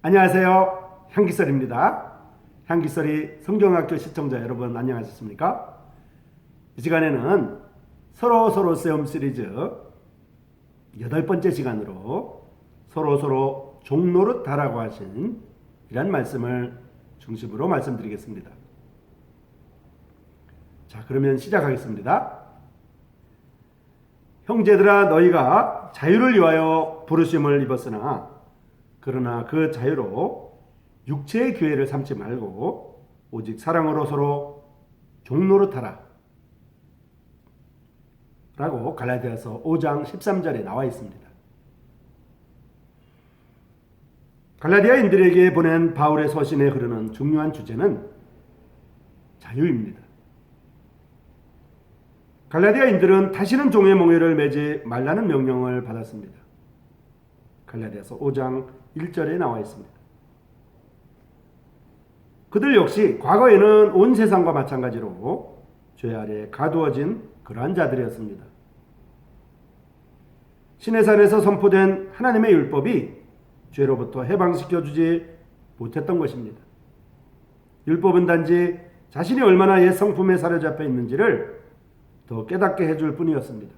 안녕하세요. 향기설입니다. 향기설이 성경학교 시청자 여러분 안녕하셨습니까? 이 시간에는 서로 싸움 시리즈 8번째 시간으로 서로 종노릇 하라고 하신 이란 말씀을 중심으로 말씀드리겠습니다. 자, 그러면 시작하겠습니다. 형제들아, 너희가 자유를 위하여 부르심을 입었으나 그러나 그 자유로 육체의 교회를 삼지 말고 오직 사랑으로 서로 종노릇하라 라고 갈라디아서 5장 13절에 나와 있습니다. 갈라디아인들에게 보낸 바울의 서신에 흐르는 중요한 주제는 자유입니다. 갈라디아인들은 다시는 종의 몽에를 매지 말라는 명령을 받았습니다. 갈라디아서 5장 1절에 나와 있습니다. 그들 역시 과거에는 온 세상과 마찬가지로 죄 아래 가두어진 그러한 자들이었습니다. 시내산에서 선포된 하나님의 율법이 죄로부터 해방시켜주지 못했던 것입니다. 율법은 단지 자신이 얼마나 옛 성품에 사로잡혀 있는지를 더 깨닫게 해줄 뿐이었습니다.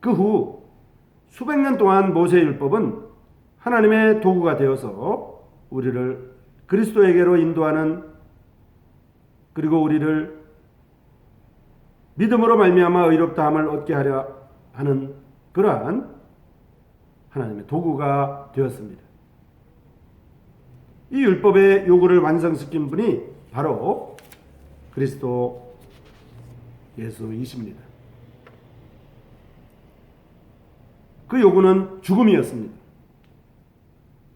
그 후 수백 년 동안 모세의 율법은 하나님의 도구가 되어서 우리를 그리스도에게로 인도하는, 그리고 우리를 믿음으로 말미암아 의롭다함을 얻게 하려 하는 그러한 하나님의 도구가 되었습니다. 이 율법의 요구를 완성시킨 분이 바로 그리스도 예수이십니다. 그 요구는 죽음이었습니다.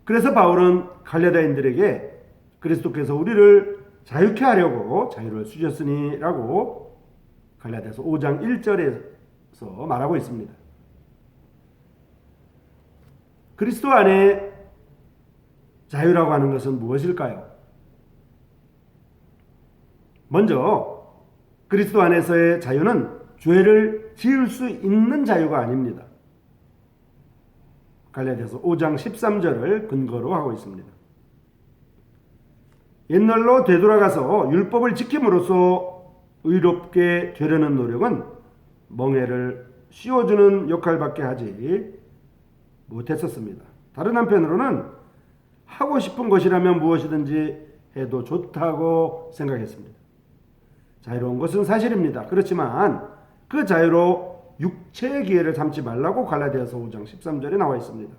그래서 바울은 갈라디아인들에게 그리스도께서 우리를 자유케 하려고 자유를 주셨으니 라고 갈라디아서 5장 1절에서 말하고 있습니다. 그리스도 안에 자유라고 하는 것은 무엇일까요? 먼저 그리스도 안에서의 자유는 죄를 지을 수 있는 자유가 아닙니다. 갈라디아서 5장 13절을 근거로 하고 있습니다. 옛날로 되돌아가서 율법을 지킴으로써 의롭게 되려는 노력은 멍에를 씌워주는 역할밖에 하지 못했었습니다. 다른 한편으로는 하고 싶은 것이라면 무엇이든지 해도 좋다고 생각했습니다. 자유로운 것은 사실입니다. 그렇지만 그 자유로 육체의 기회를 삼지 말라고 갈라디아서 5장 13절에 나와 있습니다.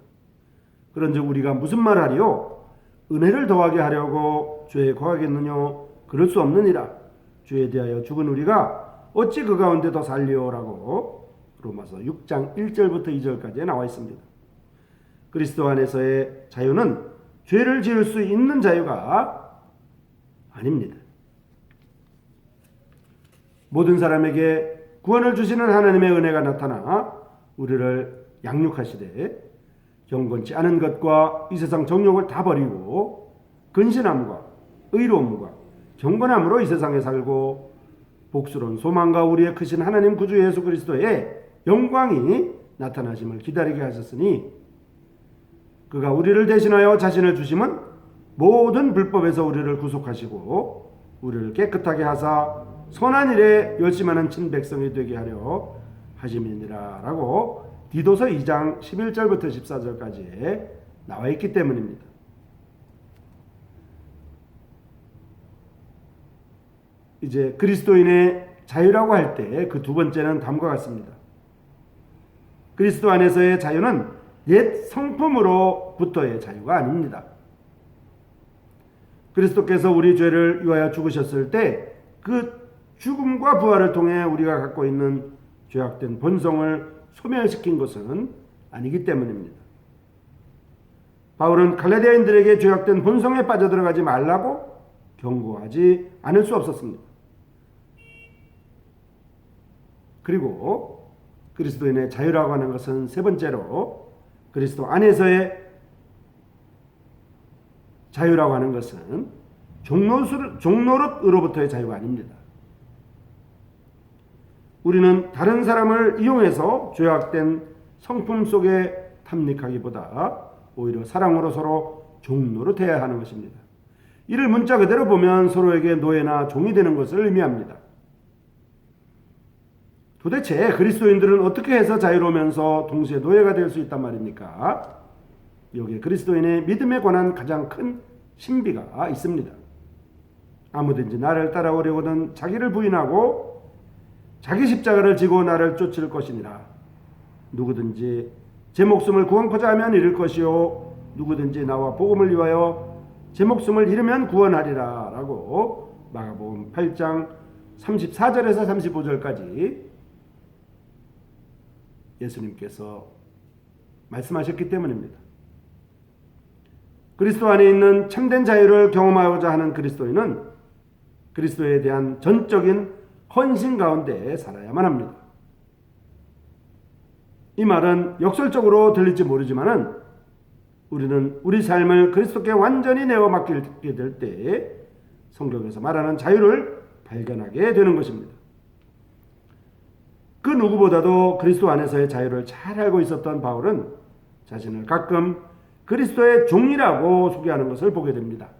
그런즉 우리가 무슨 말하리요? 은혜를 더하게 하려고 죄에 거하겠느냐? 그럴 수 없느니라. 죄에 대하여 죽은 우리가 어찌 그 가운데 더 살리오라고 로마서 6장 1절부터 2절까지 나와 있습니다. 그리스도 안에서의 자유는 죄를 지을 수 있는 자유가 아닙니다. 모든 사람에게 구원을 주시는 하나님의 은혜가 나타나 우리를 양육하시되 경건치 않은 것과 이 세상 정욕을 다 버리고 근신함과 의로움과 경건함으로 이 세상에 살고 복스러운 소망과 우리의 크신 하나님 구주 예수 그리스도의 영광이 나타나심을 기다리게 하셨으니 그가 우리를 대신하여 자신을 주심은 모든 불법에서 우리를 구속하시고 우리를 깨끗하게 하사 선한 일에 열심하는 친백성이 되게 하려 하심이니라 라고 디도서 2장 11절부터 14절까지 나와 있기 때문입니다. 이제 그리스도인의 자유라고 할 때 그 두 번째는 다음과 같습니다. 그리스도 안에서의 자유는 옛 성품으로부터의 자유가 아닙니다. 그리스도께서 우리 죄를 위하여 죽으셨을 때 그 죽음과 부활을 통해 우리가 갖고 있는 죄악된 본성을 소멸시킨 것은 아니기 때문입니다. 바울은 갈라디아인들에게 죄악된 본성에 빠져들어가지 말라고 경고하지 않을 수 없었습니다. 그리고 그리스도인의 자유라고 하는 것은 세 번째로 그리스도 안에서의 자유라고 하는 것은 종노릇으로부터의 자유가 아닙니다. 우리는 다른 사람을 이용해서 죄악된 성품 속에 탐닉하기보다 오히려 사랑으로 서로 종노릇해야 하는 것입니다. 이를 문자 그대로 보면 서로에게 노예나 종이 되는 것을 의미합니다. 도대체 그리스도인들은 어떻게 해서 자유로우면서 동시에 노예가 될 수 있단 말입니까? 여기에 그리스도인의 믿음에 관한 가장 큰 신비가 있습니다. 아무든지 나를 따라오려거든 자기를 부인하고 자기 십자가를 지고 나를 쫓을 것이니라. 누구든지 제 목숨을 구원코자 하면 잃을 것이요 누구든지 나와 복음을 위하여 제 목숨을 잃으면 구원하리라 라고 마가복음 8장 34절에서 35절까지 예수님께서 말씀하셨기 때문입니다. 그리스도 안에 있는 참된 자유를 경험하고자 하는 그리스도인은 그리스도에 대한 전적인 헌신 가운데 살아야만 합니다. 이 말은 역설적으로 들릴지 모르지만은 우리는 우리 삶을 그리스도께 완전히 내어 맡기게 될 때 성경에서 말하는 자유를 발견하게 되는 것입니다. 그 누구보다도 그리스도 안에서의 자유를 잘 알고 있었던 바울은 자신을 가끔 그리스도의 종이라고 소개하는 것을 보게 됩니다.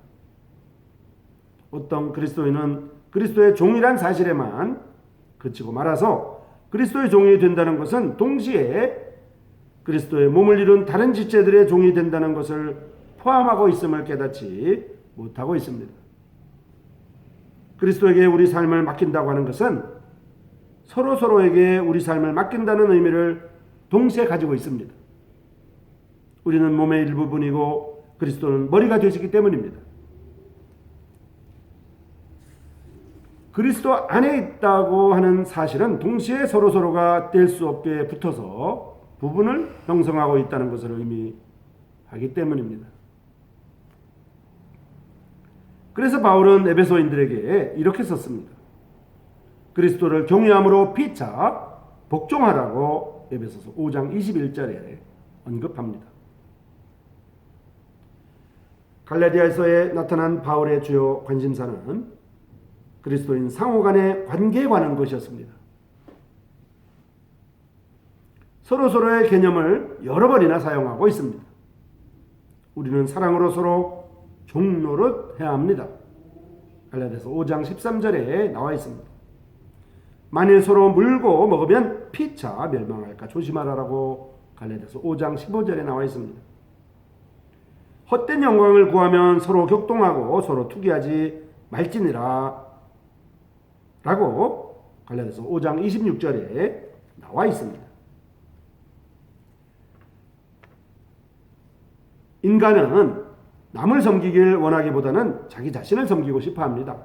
어떤 그리스도인은 그리스도의 종이란 사실에만 그치고 말아서 그리스도의 종이 된다는 것은 동시에 그리스도의 몸을 이룬 다른 지체들의 종이 된다는 것을 포함하고 있음을 깨닫지 못하고 있습니다. 그리스도에게 우리 삶을 맡긴다고 하는 것은 서로에게 우리 삶을 맡긴다는 의미를 동시에 가지고 있습니다. 우리는 몸의 일부분이고 그리스도는 머리가 되시기 때문입니다. 그리스도 안에 있다고 하는 사실은 동시에 서로가 뗄 수 없게 붙어서 부분을 형성하고 있다는 것을 의미하기 때문입니다. 그래서 바울은 에베소인들에게 이렇게 썼습니다. 그리스도를 경외함으로 피차 복종하라고 에베소서 5장 21절에 언급합니다. 갈라디아서에 나타난 바울의 주요 관심사는 그리스도인 상호 간의 관계에 관한 것이었습니다. 서로의 개념을 여러 번이나 사용하고 있습니다. 우리는 사랑으로 서로 종노릇 해야 합니다. 갈라디아서 5장 13절에 나와 있습니다. 만일 서로 물고 먹으면 피차 멸망할까 조심하라라고 갈라디아서 5장 15절에 나와 있습니다. 헛된 영광을 구하면 서로 격동하고 서로 투기하지 말지니라 라고 갈라디아서 5장 26절에 나와 있습니다. 인간은 남을 섬기길 원하기보다는 자기 자신을 섬기고 싶어 합니다.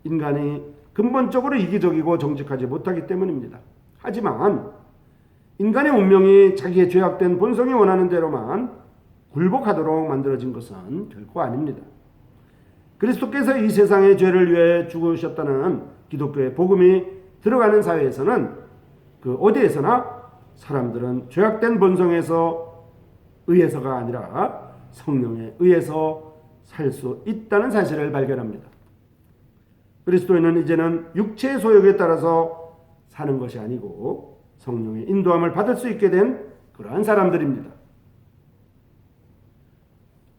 인간이 근본적으로 이기적이고 정직하지 못하기 때문입니다. 하지만 인간의 운명이 자기의 죄악된 본성이 원하는 대로만 굴복하도록 만들어진 것은 결코 아닙니다. 그리스도께서 이 세상의 죄를 위해 죽으셨다는 기독교의 복음이 들어가는 사회에서는 그 어디에서나 사람들은 죄악된 본성에서 의해서가 아니라 성령에 의해서 살 수 있다는 사실을 발견합니다. 그리스도인은 이제는 육체의 소욕에 따라서 사는 것이 아니고 성령의 인도함을 받을 수 있게 된 그러한 사람들입니다.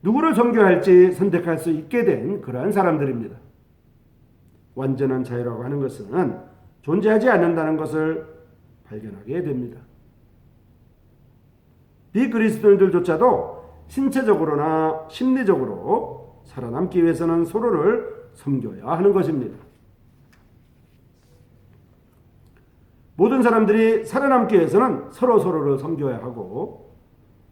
누구를 섬겨할지 선택할 수 있게 된 그러한 사람들입니다. 완전한 자유라고 하는 것은 존재하지 않는다는 것을 발견하게 됩니다. 비그리스도인들조차도 신체적으로나 심리적으로 살아남기 위해서는 서로를 섬겨야 하는 것입니다. 모든 사람들이 살아남기 위해서는 서로를 섬겨야 하고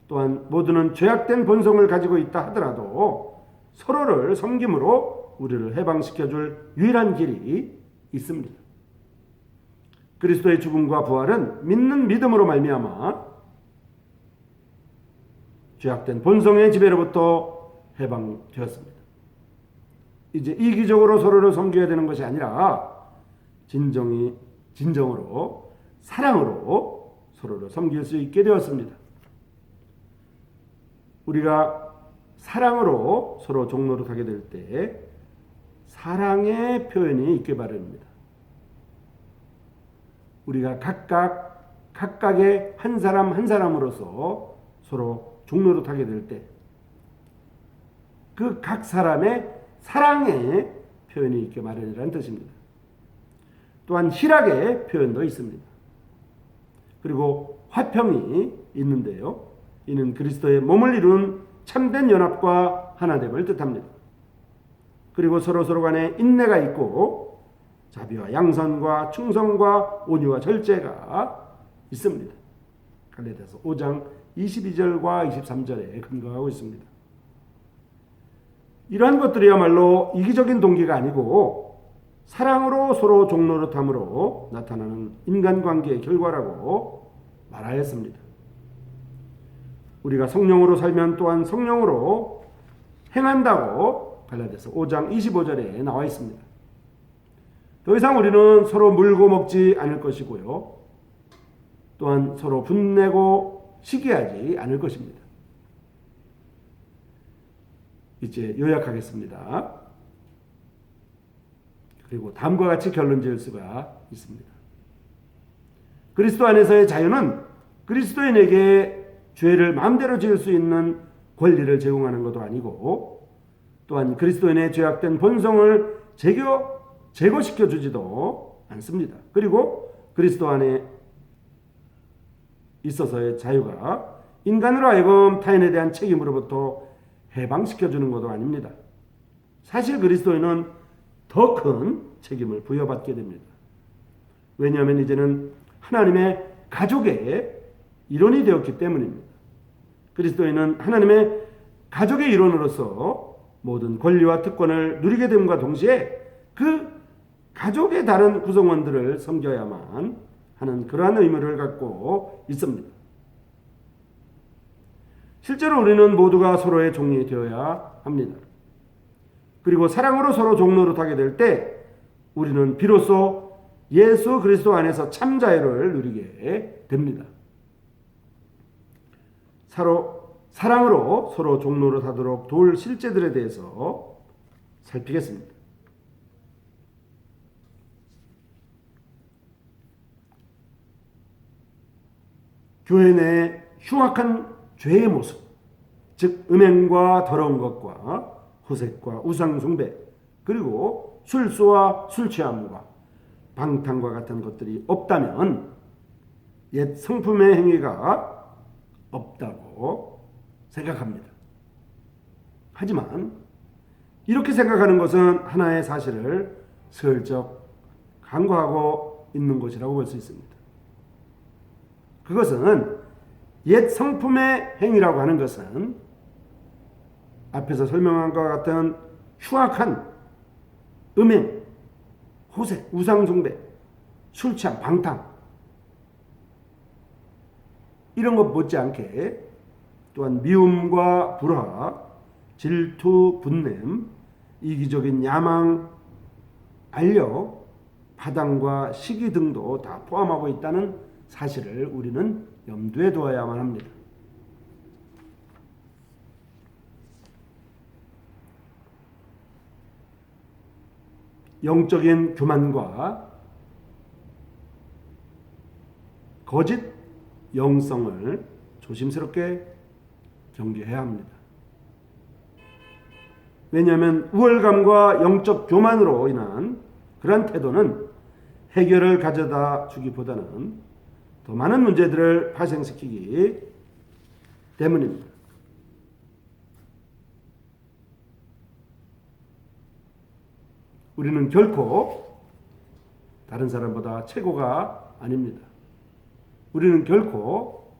또한 모두는 죄악된 본성을 가지고 있다 하더라도 서로를 섬김으로 우리를 해방시켜줄 유일한 길이 있습니다. 그리스도의 죽음과 부활은 믿는 믿음으로 말미암아 죄악된 본성의 지배로부터 해방되었습니다. 이제 이기적으로 서로를 섬겨야 되는 것이 아니라 진정으로 사랑으로 서로를 섬길 수 있게 되었습니다. 우리가 사랑으로 서로 종노릇하게 될 때 사랑의 표현이 있게 마련입니다. 우리가 각각의 한 사람 한 사람으로서 서로 종로로 타게 될 때 그 각 사람의 사랑의 표현이 있게 마련이라는 뜻입니다. 또한 희락의 표현도 있습니다. 그리고 화평이 있는데요. 이는 그리스도의 몸을 이룬 참된 연합과 하나됨을 뜻합니다. 그리고 서로 간에 인내가 있고 자비와 양선과 충성과 온유와 절제가 있습니다. 갈라디아서 5장 22절과 23절에 근거하고 있습니다. 이러한 것들이야말로 이기적인 동기가 아니고 사랑으로 서로 종노릇함으로 나타나는 인간관계의 결과라고 말하였습니다. 우리가 성령으로 살면 또한 성령으로 행한다고 갈라디아서 5장 25절에 나와 있습니다. 더 이상 우리는 서로 물고 먹지 않을 것이고요. 또한 서로 분내고 시기하지 않을 것입니다. 이제 요약하겠습니다. 그리고 다음과 같이 결론 지을 수가 있습니다. 그리스도 안에서의 자유는 그리스도인에게 죄를 마음대로 지을 수 있는 권리를 제공하는 것도 아니고 또한 그리스도인의 죄악된 본성을 제거시켜 주지도 않습니다. 그리고 그리스도 안에 있어서의 자유가 인간으로 하여금 타인에 대한 책임으로부터 해방시켜 주는 것도 아닙니다. 사실 그리스도인은 더 큰 책임을 부여받게 됩니다. 왜냐하면 이제는 하나님의 가족의 일원이 되었기 때문입니다. 그리스도인은 하나님의 가족의 일원으로서 모든 권리와 특권을 누리게 됨과 동시에 그 가족의 다른 구성원들을 섬겨야만 하는 그러한 의무를 갖고 있습니다. 실제로 우리는 모두가 서로의 종이 되어야 합니다. 그리고 사랑으로 서로 종노릇하게 될 때 우리는 비로소 예수 그리스도 안에서 참 자유를 누리게 됩니다. 사랑으로 서로 종노릇하도록 도울 실제들에 대해서 살피겠습니다. 교회 내 흉악한 죄의 모습, 즉 음행과 더러운 것과 호색과 우상숭배, 그리고 술수와 술취함과 방탕과 같은 것들이 없다면 옛 성품의 행위가 없다고 생각합니다. 하지만 이렇게 생각하는 것은 하나의 사실을 슬쩍 간과하고 있는 것이라고 볼 수 있습니다. 그것은 옛 성품의 행위라고 하는 것은 앞에서 설명한 것과 같은 흉악한 음행, 호색, 우상숭배, 술취함, 방탕 이런 것 못지않게 또한 미움과 불화, 질투, 분냄, 이기적인 야망, 알력, 파당과 시기 등도 다 포함하고 있다는 사실을 우리는 염두에 두어야만 합니다. 영적인 교만과 거짓 영성을 조심스럽게 경계해야 합니다. 왜냐하면 우월감과 영적 교만으로 인한 그러한 태도는 해결을 가져다 주기보다는 더 많은 문제들을 발생시키기 때문입니다. 우리는 결코 다른 사람보다 최고가 아닙니다. 우리는 결코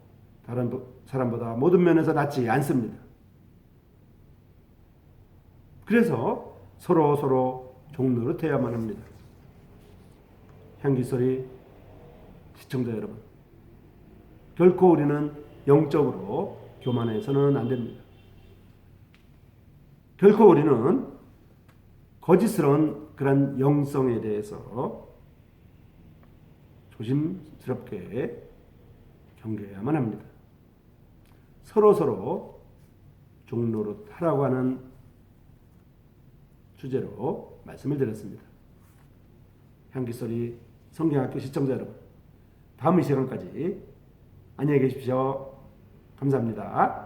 다른 사람보다 모든 면에서 낫지 않습니다. 그래서 서로 종노릇해야만 합니다. 향기소리 시청자 여러분, 결코 우리는 영적으로 교만해서는 안 됩니다. 결코 우리는 거짓스러운 그런 영성에 대해서 조심스럽게 경계해야만 합니다. 서로 종노릇하라고 하는 주제로 말씀을 드렸습니다. 향기소리 성경학교 시청자 여러분, 다음 이 시간까지 안녕히 계십시오. 감사합니다.